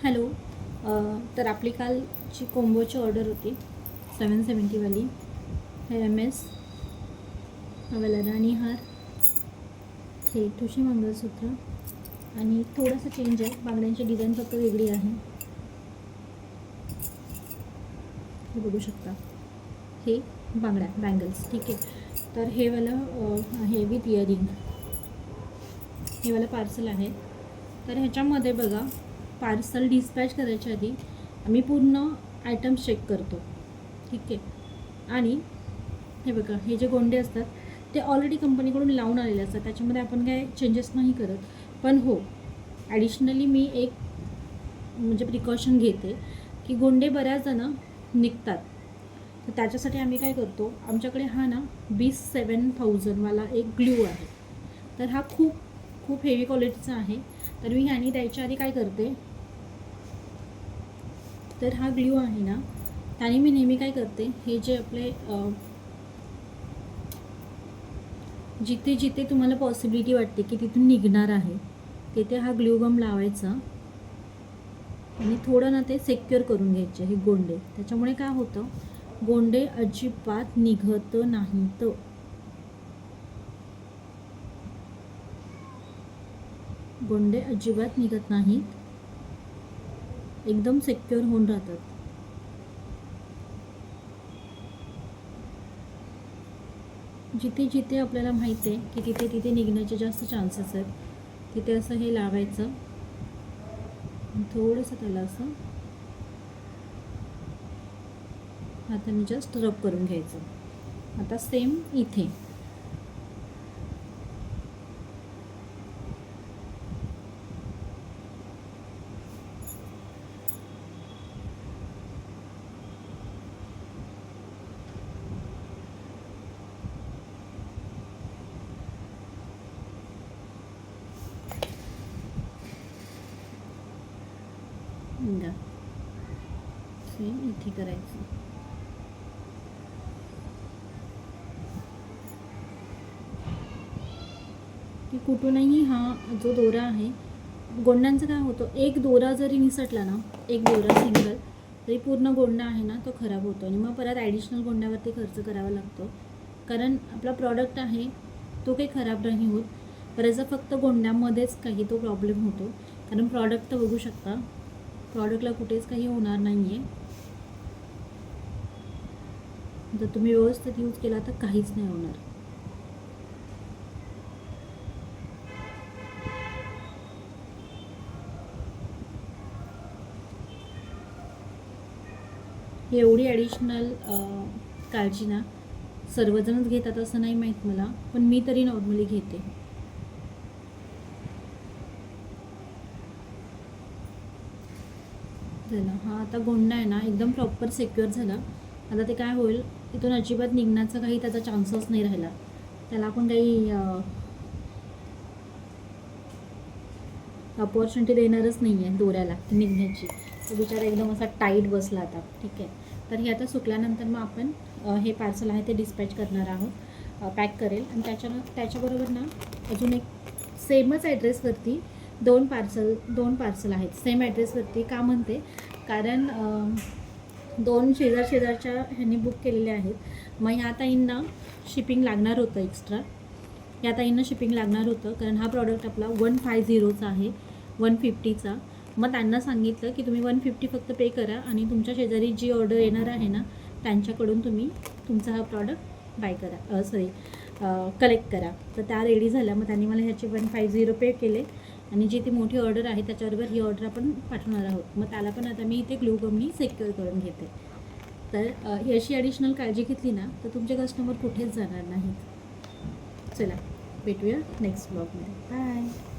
Hello. तर आपली कालची कोंबोची ऑर्डर होती 770वाली. हे MS हवाला राणी हार, हे ठुशी मंगळसूत्र आणि थोडंसं चेंज आहे. बांगड्यांची डिझाईन फक्त वेगळी आहे, हे बघू शकता. हे बांगड्या बँगल्स, ठीक आहे. तर हे वालं आहे विथ इयरिंग, हे वालं पार्सल आहे. तर ह्याच्यामध्ये बघा, पार्सल डिस्पॅच करायच्या आधी आम्ही पूर्ण आयटम्स चेक करतो, ठीक आहे. आणि हे बघा, हे जे गोंडे असतात ते ऑलरेडी कंपनीकडून लावून आलेले असतात, त्याच्यामध्ये आपण काय चेंजेस नाही करत. पण हो, ॲडिशनली मी एक म्हणजे प्रिकॉशन घेते की गोंडे बऱ्याच जण निघतात. तर त्याच्यासाठी आम्ही काय करतो, आमच्याकडे हा ना BIS7000वाला एक ग्लू आहे. तर हा खूप हेवी क्वालिटीचा आहे. तर मी ह्यानी द्यायच्या आधी काय करते, तर हा ग्लू आहे ना, त्याने मी नेहमी काय करते, हे जे आपले जिथे जिथे तुम्हाला पॉसिबिलिटी वाटते की तिथून निघणार आहे तिथे हा ग्लू गम लावायचा आणि थोडं ना ते सेक्युअर करून घ्यायचे हे गोंडे. त्याच्यामुळे काय होतं, गोंडे अजिबात निघत नाहीत. गोंडे अजिबात निघत नाहीत, एकदम सेक्युअर होऊन राहतात. जिथे जिथे आपल्याला माहिती आहे की तिथे तिथे निघण्याचे जास्त चान्सेस आहेत, तिथे असं हे लावायचं. थोडंसं त्याला असं हाताने जस्ट रब करून घ्यायचं. आता सेम इथे सेम इथे करायचं. की कुठूनही हा जो दोरा आहे, गोंड्यांचं काय होतं, एक दोरा जरी निसटला ना, एक दोरा सिंगल, तरी पूर्ण गोंडा आहे ना तो खराब होतो आणि मग परत ॲडिशनल गोंड्यावरती खर्च करावा लागतो. कारण आपला प्रॉडक्ट आहे तो काही खराब नाही होत, बऱ्याचदा फक्त गोंड्यामध्येच काही तो प्रॉब्लेम होतो. कारण प्रॉडक्ट तर बघू शकता, प्रॉडक्टला कुठेच काही होणार नाही आहे. जर तुम्ही व्यवस्थित यूज केला तर काहीच नाही होणार. ही एवढी ॲडिशनल काळजी ना सर्वजणच घेतात असं नाही माहीत मला, पण मी तरी नॉर्मली घेते. झालं, हा आता गोंडा आहे ना एकदम प्रॉपर सिक्युअर झाला. आता ते काय होईल, इथून अजिबात निघण्याचा काही त्याचा चान्सच नाही राहिला. त्याला आपण काही अपॉर्च्युनिटी देणारच नाही आहे दोऱ्याला निघण्याची. तो बिचारा एकदम असा टाईट बसला आता, ठीक आहे. तर हे आता सुकल्यानंतर मग आपण हे पार्सल आहे ते डिस्पॅच करणार आहोत, पॅक करेल. आणि त्याच्याबरोबर ना अजून एक सेमच ॲड्रेसवरती दोन पार्सल आहेत सेम ॲड्रेसवरती. का म्हणते, कारण दोन शेजारच्या ह्यांनी बुक केलेले आहेत. मग ह्या ताईंना शिपिंग लागणार होतं एक्स्ट्रा, या ताईंना शिपिंग लागणार होतं कारण हा प्रॉडक्ट आपला 150चा आहे, 150चा. मग त्यांना सांगितलं की तुम्ही 150 फक्त पे करा आणि तुमच्या शेजारी जी ऑर्डर येणार आहे ना त्यांच्याकडून तुम्ही तुमचा हा प्रॉडक्ट बाय करा, कलेक्ट करा. तर त्या रेडी झाल्या. मग त्यांनी मला ह्याचे 150 पे केले आणि जी ती मोठी ऑर्डर आहे त्याच्याबरोबर ही ऑर्डर आपण पाठवणार आहोत. मग त्याला पण आता मी इथे ग्लू गमनी सेक्युअर करून घेते. तर ही अशी ॲडिशनल काळजी घेतली ना तर तुमचे कस्टमर कुठेच जाणार नाहीत. चला, भेटूया नेक्स्ट ब्लॉगमध्ये. बाय.